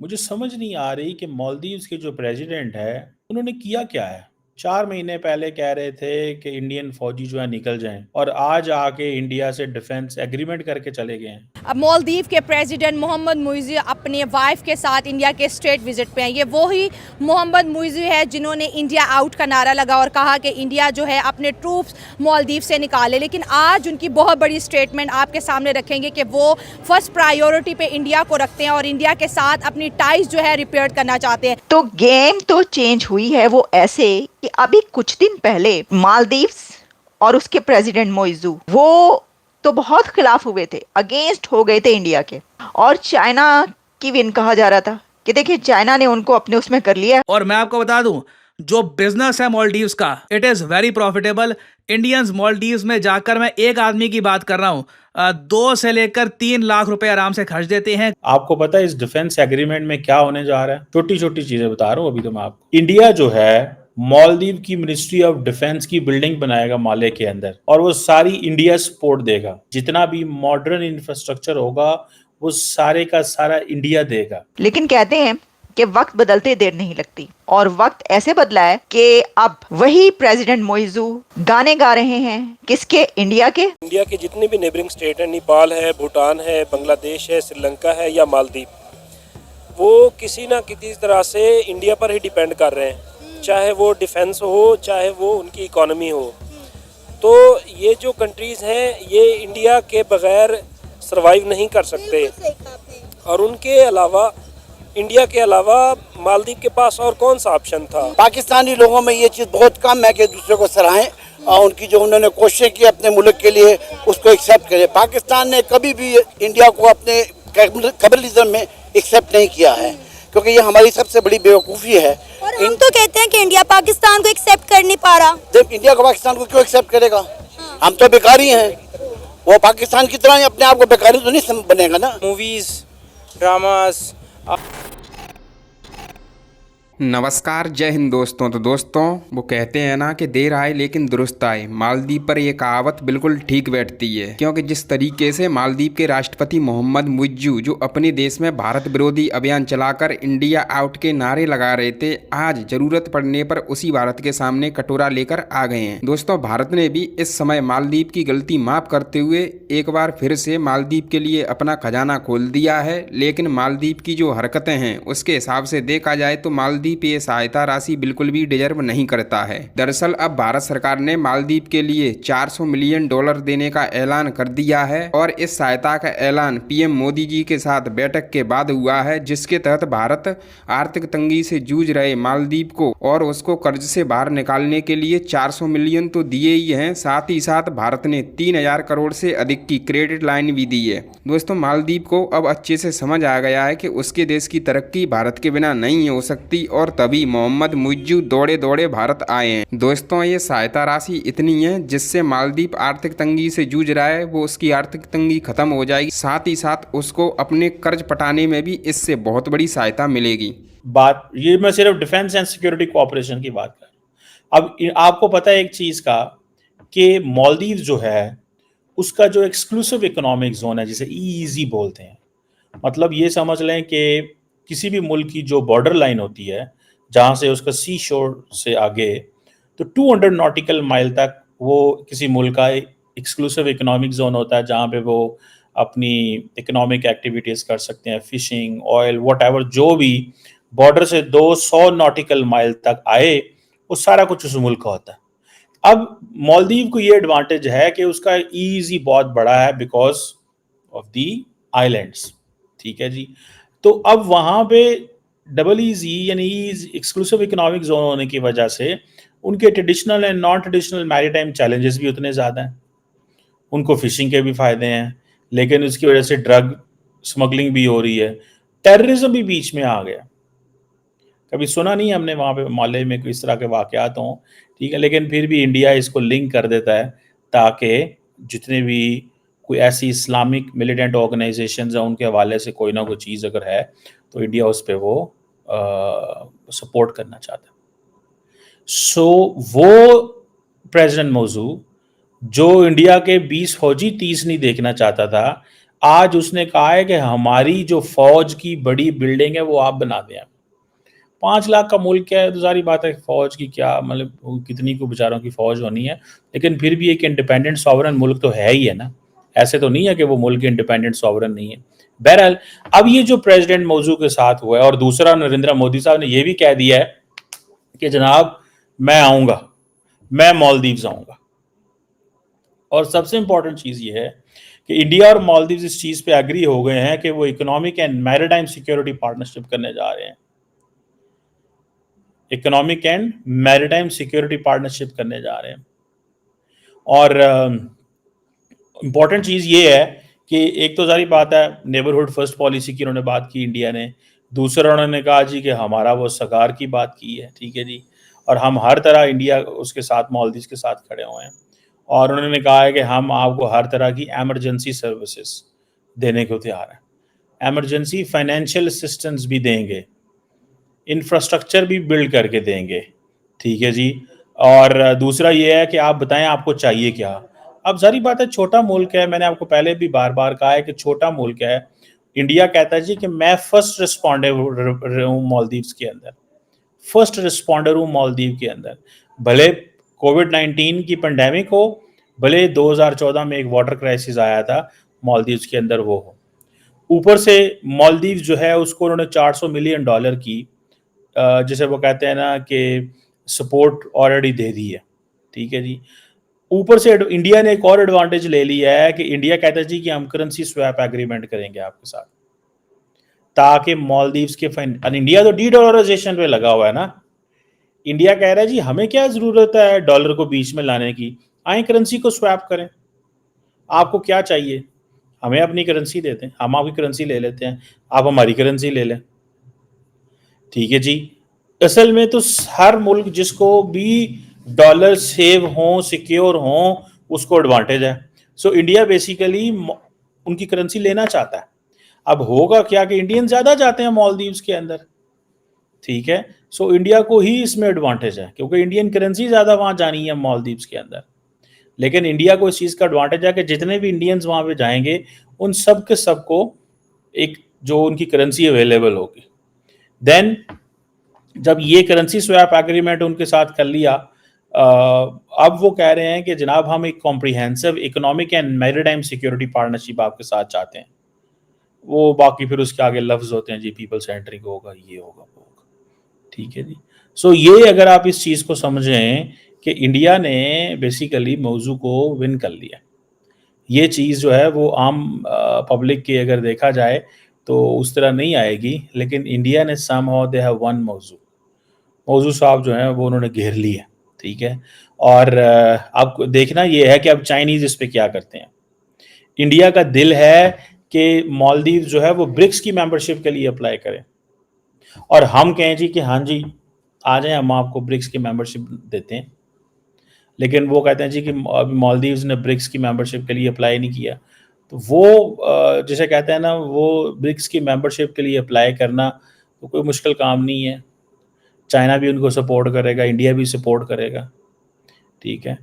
मुझे समझ नहीं आ रही कि मालदीव्स के जो प्रेसिडेंट है उन्होंने किया क्या है। 4 महीने पहले कह रहे थे कि इंडियन फौजी जो है निकल जाएं और आज आके इंडिया से डिफेंस एग्रीमेंट करके चले गए हैं। अब मालदीव के प्रेसिडेंट मोहम्मद मुइज़ी अपने वाइफ के साथ इंडिया के स्टेट विजिट पे हैं। ये वही मोहम्मद मुइज़ी है जिन्होंने इंडिया आउट का नारा लगा और कहा कि इंडिया जो है अपने ट्रूप्स मालदीव से निकाले। लेकिन आज उनकी बहुत बड़ी स्टेटमेंट आपके सामने रखेंगे कि वो फर्स्ट प्रायोरिटी पे इंडिया को रखते हैं और इंडिया के साथ अपनी टाइज जो है रिपेयर करना चाहते हैं। तो गेम तो चेंज हुई है वो ऐसे कि अभी कुछ दिन पहले मालदीव्स और उसके प्रेसिडेंट मोइजू वो तो बहुत खिलाफ हुए थे, अगेंस्ट हो गए थे इंडिया के। और चाइना की विन कहा जा रहा था कि देखिए चाइना ने उनको अपने उसमें कर लिया। और मैं आपको बता दूं, जो बिजनेस है मालदीव्स का, it is very profitable. Indians Maldives में जाकर, मैं एक आदमी की बात कर रहा हूँ, 2 से लेकर 3 लाख रुपए आराम से खर्च देते हैं। आपको पता है इस डिफेंस एग्रीमेंट में क्या होने जा रहा है? छोटी छोटी चीजें बता रहा हूँ अभी तो मैं आपको। इंडिया जो है मालदीव की मिनिस्ट्री ऑफ डिफेंस की बिल्डिंग बनाएगा माले के अंदर और वो सारी इंडिया सपोर्ट देगा। जितना भी मॉडर्न इंफ्रास्ट्रक्चर होगा वो सारे का सारा इंडिया देगा। लेकिन कहते हैं कि वक्त बदलते देर नहीं लगती और वक्त ऐसे बदला है कि अब वही प्रेसिडेंट मोइजू गाने गा रहे हैं। किसके? इंडिया के। इंडिया के जितने भी नेबरिंग स्टेट हैं, नेपाल है, भूटान है, बांग्लादेश है, श्रीलंका है या मालदीव, वो किसी ना किसी तरह से इंडिया पर ही डिपेंड कर रहे हैं, चाहे वो डिफेंस हो, चाहे वो उनकी इकोनॉमी हो। तो ये जो कंट्रीज़ हैं ये इंडिया के बगैर सरवाइव नहीं कर सकते। और उनके अलावा, इंडिया के अलावा मालदीव के पास और कौन सा ऑप्शन था? पाकिस्तानी लोगों में ये चीज़ बहुत कम है कि दूसरे को सराहें और उनकी जो उन्होंने कोशिश की अपने मुल्क के लिए उसको एक्सेप्ट करें। पाकिस्तान ने कभी भी इंडिया को अपने कैपिटलिज्म में एक्सेप्ट नहीं किया है, क्योंकि ये हमारी सबसे बड़ी बेवकूफ़ी है। और हम तो कहते हैं कि इंडिया पाकिस्तान को एक्सेप्ट कर नहीं पा रहा। जब इंडिया को पाकिस्तान को क्यों एक्सेप्ट करेगा? हम तो बेकारी हैं, वो पाकिस्तान की तरह ही अपने आप को बेकारी तो नहीं बनेगा ना। Movies, dramas. नमस्कार, जय हिंद दोस्तों। तो दोस्तों, वो कहते हैं ना कि देर आए लेकिन दुरुस्त आए। मालदीव पर ये कहावत बिल्कुल ठीक बैठती है, क्योंकि जिस तरीके से मालदीव के राष्ट्रपति मोहम्मद मुइज्जू जो अपने देश में भारत विरोधी अभियान चलाकर इंडिया आउट के नारे लगा रहे थे, आज जरूरत पड़ने पर उसी भारत के सामने कटोरा लेकर आ गए हैं। दोस्तों, भारत ने भी इस समय मालदीव की गलती माफ करते हुए एक बार फिर से मालदीव के लिए अपना खजाना खोल दिया है। लेकिन मालदीव की जो हरकतें हैं उसके हिसाब से देखा जाए तो मालदीव पे सहायता राशि बिल्कुल भी डिजर्व नहीं करता है। दरअसल अब भारत सरकार ने मालदीव के लिए $400 मिलियन देने का ऐलान कर दिया है और इस सहायता का ऐलान पीएम मोदी जी के साथ बैठक के बाद हुआ है, जिसके तहत भारत आर्थिक तंगी से जूझ रहे मालदीव को और उसको कर्ज से बाहर निकालने के लिए 400 मिलियन तो दिए ही हैं, साथ ही साथ भारत ने 3000 करोड़ से अधिक की क्रेडिट लाइन भी दी है। दोस्तों, मालदीव को अब अच्छे से समझ आ गया है कि उसके देश की तरक्की भारत के बिना नहीं हो सकती और तभी मोहम्मद मुइज्जू दौड़े दौड़े भारत आए हैं। दोस्तों, ये सहायता राशि इतनी है जिससे मालदीव आर्थिक तंगी से जूझ रहा है वो उसकी आर्थिक तंगी खत्म हो जाएगी, साथ ही साथ उसको अपने कर्ज पटाने में भी इससे बहुत बड़ी सहायता मिलेगी। बात ये मैं सिर्फ डिफेंस एंड सिक्योरिटी कोऑपरेशन की बात कर रहा हूँ। अब आपको पता है एक चीज का कि मालदीव जो है उसका जो एक्सक्लूसिव इकोनॉमिक जोन है जिसे ईईजी बोलते हैं, मतलब ये समझ लें कि किसी भी मुल्क की जो बॉर्डर लाइन होती है जहाँ से उसका सी शोर से आगे तो 200 नॉटिकल माइल तक वो किसी मुल्क का एक्सक्लूसिव इकोनॉमिक जोन होता है, जहाँ पे वो अपनी इकोनॉमिक एक्टिविटीज़ कर सकते हैं, फिशिंग, ऑयल, व्हाटएवर, जो भी बॉर्डर से 200 नॉटिकल माइल तक आए वो सारा कुछ उस मुल्क का होता है। अब मालदीव को ये एडवांटेज है कि उसका ईजी बहुत बड़ा है बिकॉज ऑफ दी आइलैंड्स, ठीक है जी। तो अब वहाँ पे डबल ईजी यानी एक्सक्लूसिव इकोनॉमिक जोन होने की वजह से उनके traditional and non traditional maritime challenges भी उतने ज़्यादा हैं। उनको फिशिंग के भी फायदे हैं, लेकिन उसकी वजह से ड्रग स्मगलिंग भी हो रही है, टेररिज्म भी बीच में आ गया। कभी सुना नहीं हमने वहाँ पे माले में कोई इस तरह के वाक़यात हों, ठीक है, लेकिन फिर भी इंडिया इसको लिंक कर देता है ताकि जितने भी कोई ऐसी इस्लामिक मिलिटेंट ऑर्गेनाइजेशंस हैं उनके हवाले से कोई ना कोई चीज़ अगर है तो इंडिया उस पर वो सपोर्ट करना चाहता है। सो वो प्रेसिडेंट मौजू जो इंडिया के 20 फौजी 30 नहीं देखना चाहता था, आज उसने कहा है कि हमारी जो फौज की बड़ी बिल्डिंग है वो आप बना दें। 5 लाख का मुल्क है तो सारी बात है, फौज की क्या मतलब कितनी को बेचारों की फौज होनी है, लेकिन फिर भी एक इंडिपेंडेंट सॉवरन मुल्क तो है ही है ना, ऐसे तो नहीं है कि वो मुल्क इंडिपेंडेंट सॉवरन नहीं है। बहरहाल अब ये जो प्रेसिडेंट मौजू के साथ हुआ है, और दूसरा नरेंद्र मोदी साहब ने ये भी कह दिया है कि जनाब मैं आऊँगा, मैं मालदीव्स आऊँगा। और सबसे इंपॉर्टेंट चीज़ ये है कि इंडिया और मालदीव्स इस चीज़ पे एग्री हो गए हैं कि वो economic and maritime security partnership करने जा रहे हैं। Economic and maritime security partnership करने जा रहे हैं। और इम्पॉर्टेंट चीज़ ये है कि एक तो सारी बात है नेबरहुड फर्स्ट पॉलिसी की उन्होंने बात की इंडिया ने, दूसरा उन्होंने कहा जी कि हमारा वो सगार की बात की है, ठीक है जी, और हम हर तरह इंडिया उसके साथ मालदीव्स के साथ खड़े हुए हैं। और उन्होंने कहा है कि हम आपको हर तरह की एमरजेंसी सर्विसेज देने को तैयार हैं, एमरजेंसी फाइनेंशियल असिस्टेंस भी देंगे, इंफ्रास्ट्रक्चर भी बिल्ड करके देंगे, ठीक है जी। और दूसरा ये है कि आप बताएं आपको चाहिए क्या। अब सारी बात है छोटा मुल्क है, मैंने आपको पहले भी बार बार कहा है कि छोटा मुल्क है। इंडिया कहता है जी कि मैं फर्स्ट रिस्पॉन्डर हूँ मालदीव्स के अंदर, फर्स्ट रिस्पॉन्डर हूँ मालदीव के अंदर, भले कोविड-19 की पेंडेमिक हो, भले 2014 में एक वाटर क्राइसिस आया था मालदीव्स के अंदर वो हो, ऊपर से मालदीव जो है उसको उन्होंने $400 मिलियन की जैसे वो कहते हैं ना कि सपोर्ट ऑलरेडी दे दी है, ठीक है जी। ऊपर से इंडिया ने एक और एडवांटेज ले लिया है कि इंडिया कहता है जी कि हम करेंसी स्वैप एग्रीमेंट करेंगे आपके साथ, ताकि मालदीव्स के इंडिया तो डी-डॉलराइजेशन पे लगा हुआ है ना। इंडिया कह रहा है जी हमें क्या जरूरत है डॉलर को बीच में लाने की, आए करेंसी को स्वैप करें, आपको क्या चाहिए हमें अपनी करेंसी देते हैं, हम आपकी करेंसी ले लेते हैं, आप हमारी करेंसी ले लें, ठीक है जी। असल में तो हर मुल्क जिसको भी डॉलर सेव हों सिक्योर हों उसको एडवांटेज है। सो इंडिया बेसिकली उनकी करेंसी लेना चाहता है। अब होगा क्या कि इंडियन ज़्यादा जाते हैं मालदीव्स के अंदर, ठीक है। सो इंडिया को ही इसमें एडवांटेज है क्योंकि इंडियन करेंसी ज़्यादा वहाँ जानी है मालदीव्स के अंदर। लेकिन इंडिया को इस चीज़ का एडवांटेज है कि जितने भी इंडियंस वहाँ पे जाएंगे उन सब के सबको एक जो उनकी करेंसी अवेलेबल होगी। देन जब ये करेंसी स्वैप एग्रीमेंट उनके साथ कर लिया, अब वो कह रहे हैं कि जनाब हम एक comprehensive economic and maritime security partnership आपके साथ चाहते हैं। वो बाकी फिर उसके आगे लफ्ज होते हैं जी पीपल सेंट्रिक होगा, ये होगा वो होगा, ठीक है जी। सो ये अगर आप इस चीज़ को समझें कि इंडिया ने बेसिकली मौजू को विन कर लिया, ये चीज़ जो है वो आम पब्लिक की अगर देखा जाए तो उस तरह नहीं आएगी, लेकिन इंडिया ने समहाउ दे हैव वन मौजू साहब जो हैं वो उन्होंने घेर ली है, ठीक है। और अब देखना ये है कि अब चाइनीज़ इस पे क्या करते हैं। इंडिया का दिल है कि मालदीव जो है वो ब्रिक्स की मेंबरशिप के लिए अप्लाई करें और हम कहें जी कि हाँ जी आ जाएं हम आपको ब्रिक्स की मेंबरशिप देते हैं, लेकिन वो कहते हैं जी कि अभी मालदीव्स ने ब्रिक्स की मेंबरशिप के लिए अप्लाई नहीं किया। तो वो जिसे कहते हैं ना वो ब्रिक्स की मेंबरशिप के लिए अप्लाई करना तो कोई मुश्किल काम नहीं है। चाइना भी उनको सपोर्ट करेगा, इंडिया भी सपोर्ट करेगा, ठीक है।